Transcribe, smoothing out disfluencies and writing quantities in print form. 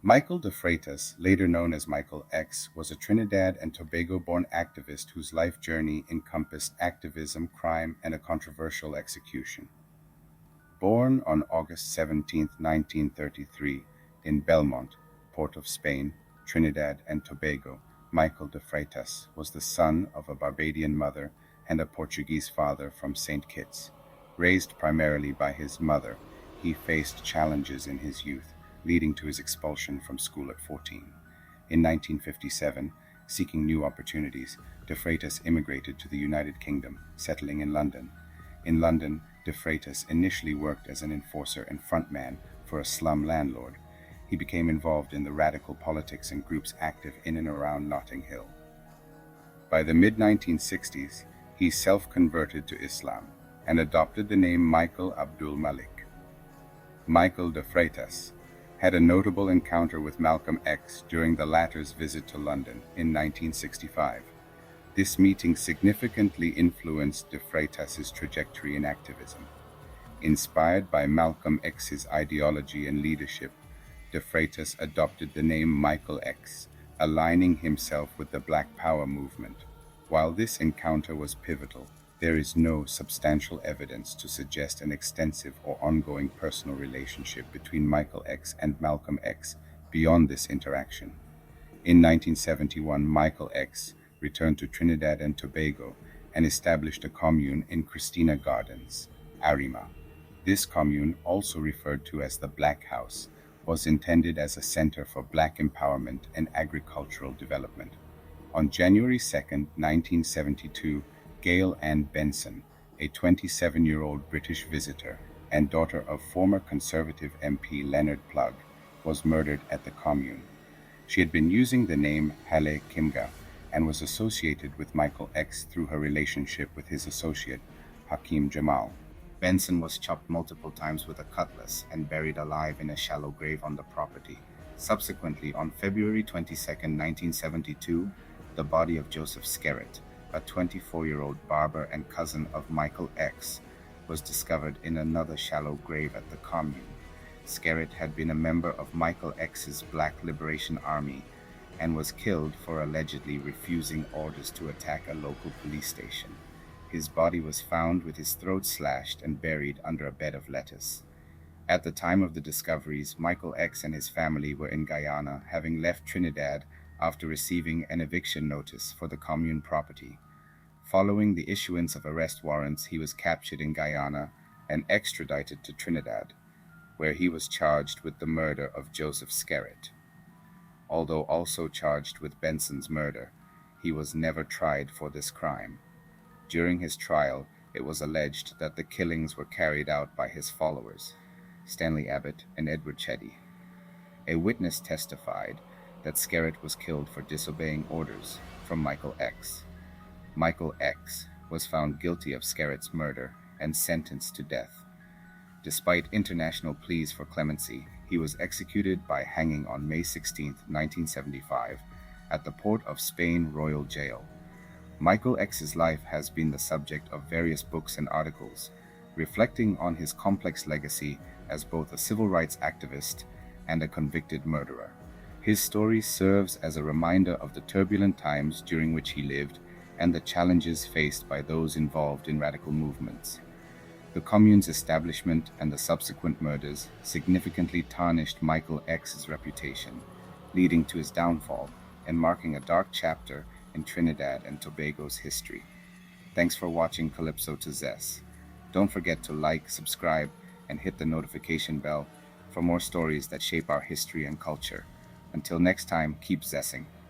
Michael de Freitas, later known as Michael X, was a Trinidad and Tobago-born activist whose life journey encompassed activism, crime, and a controversial execution. Born on August 17, 1933, in Belmont, Port of Spain, Trinidad and Tobago, Michael de Freitas was the son of a Barbadian mother and a Portuguese father from St. Kitts. Raised primarily by his mother, he faced challenges in his youth, leading to his expulsion from school at 14. In 1957, seeking new opportunities, de Freitas immigrated to the United Kingdom, settling in London. In London, de Freitas initially worked as an enforcer and frontman for a slum landlord. He became involved in the radical politics and groups active in and around Notting Hill. By the mid-1960s, he self-converted to Islam and adopted the name Michael Abdul Malik. Michael de Freitas had a notable encounter with Malcolm X during the latter's visit to London in 1965. This meeting significantly influenced de Freitas's trajectory in activism. Inspired by Malcolm X's ideology and leadership, de Freitas adopted the name Michael X, aligning himself with the Black Power movement. While this encounter was pivotal, there is no substantial evidence to suggest an extensive or ongoing personal relationship between Michael X and Malcolm X beyond this interaction. In 1971, Michael X returned to Trinidad and Tobago and established a commune in Christina Gardens, Arima. This commune, also referred to as the Black House, was intended as a center for Black empowerment and agricultural development. On January 2, 1972, Gail Ann Benson, a 27-year-old British visitor and daughter of former Conservative MP Leonard Plugg, was murdered at the commune. She had been using the name Haile Kimga and was associated with Michael X through her relationship with his associate, Hakeem Jamal. Benson was chopped multiple times with a cutlass and buried alive in a shallow grave on the property. Subsequently, on February 22, 1972, the body of Joseph Skerritt, a 24-year-old barber and cousin of Michael X, was discovered in another shallow grave at the commune. Skerritt had been a member of Michael X's Black Liberation Army and was killed for allegedly refusing orders to attack a local police station. His body was found with his throat slashed and buried under a bed of lettuce. At the time of the discoveries, Michael X and his family were in Guyana, having left Trinidad after receiving an eviction notice for the commune property. Following the issuance of arrest warrants, he was captured in Guyana and extradited to Trinidad, where he was charged with the murder of Joseph Skerritt. Although also charged with Benson's murder, he was never tried for this crime. During his trial, it was alleged that the killings were carried out by his followers, Stanley Abbott and Edward Chetty. A witness testified that Skerritt was killed for disobeying orders from Michael X. Michael X was found guilty of Skerritt's murder and sentenced to death. Despite international pleas for clemency, he was executed by hanging on May 16, 1975, at the Port of Spain Royal Jail. Michael X's life has been the subject of various books and articles, reflecting on his complex legacy as both a civil rights activist and a convicted murderer. His story serves as a reminder of the turbulent times during which he lived and the challenges faced by those involved in radical movements. The commune's establishment and the subsequent murders significantly tarnished Michael X's reputation, leading to his downfall and marking a dark chapter in Trinidad and Tobago's history. Thanks for watching Calypso to Zess. Don't forget to like, subscribe, and hit the notification bell for more stories that shape our history and culture. Until next time, keep zessing.